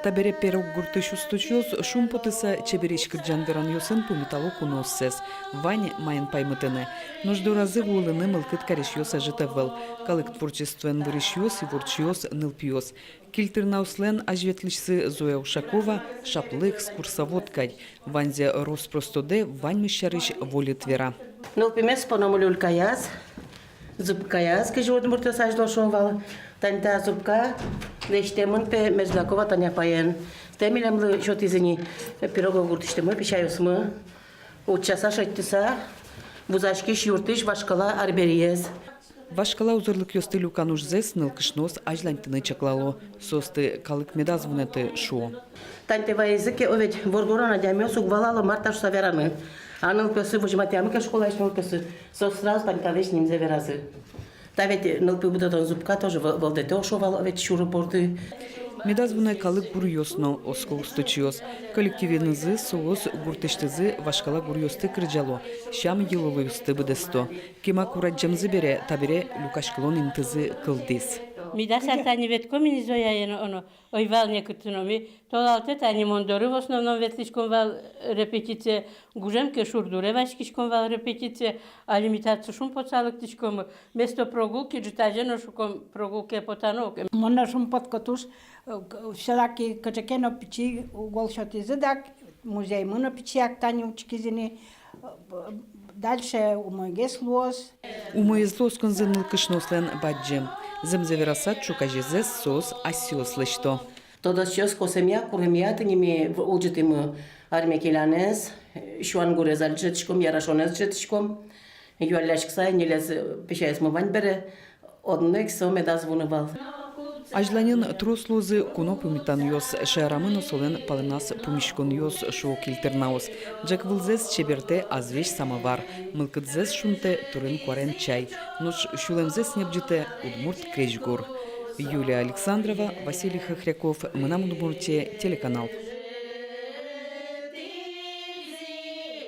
Табере перок гуртыш устучёс, шум потыса чебереш кырджан веран йосын по металлу куноссес. Вань майын паймытыны. Нужду разы вулыны мылкыт кареш йоса житавыл. Калык творчествен вырыш йос и ворч йос нылпьёс. Кильтырнауслен ажветлишсы Зоя Ушакова, шаплык с курсоводкой. Ванзе роспростоде вань мыщарыш воли твера. Нылпимес пономолюлькаяз, зубкаяз, кежуодын буртасаж дошовал. Танта зубка, лештемын пе Межлакова Таня паян. Темилемлы шотизини пирогов гуртиштемы, печаюсмы. Учаса шаттыса, вузашкиш юртыш вашкала арбериез. Вашкала узорлык йосты люкануш зес нылкышнос ажлантыны чаклало. Состы калык медазвунеты шо. Танте языке овет воргорона дямёс угвалала марташ савераны. А нылпёсы вожматямыка школа нылпёсы. Сосраз танкалеш ним заверазы. Та ведь нылпыбудатон зубка тоже волдете ошовал овет шурупорты. Медазвуна калык гурьосно оскол стучиос. Коллективенызы соос гуртыштызы вашкала гурьосты крыджало. Шам елолуюсты быдесто. Кема кураджамзы бере табере люкашкалон интызы кылдис. Мидаса тани ветко мини Зоя оно ойвал некутуноми. Толалте тани мондоры в основном ветлишком вал репетиция. Гужемке шурдуре вашкишком вал репетиция. А лимитацию шум поцалыктишком. Место прогулки джутажено шуком прогулке потанок. Мона шум подкатуш всякие качекено пичи голшоти задак музей мона пичи актани учкизини. Дальше у моего слос. У моего слос конзенил кышнослен баджем. Земзеверасат чукажезес сос асиос лешто. Тодо сейчас косемья, куремья, ты ними учитым армия келянез, шуан гурезаль жетишком, ярашонез жетишком. Юаляшкса, нелез печаяс мывань бере, одной ксо медазвунывал. Ажланин трослозы куно пумитан йос, шарамыно солен палынас пумишкон йос шо килтернаос. Джак вылзес чеберте азвеш самовар, мылкыдзес шунте турын куарен чай. Нуш шулемзес небджите удмурт крежгур. Юлия Александрова, Василий Хохряков, Мынам Удмуртия, телеканал.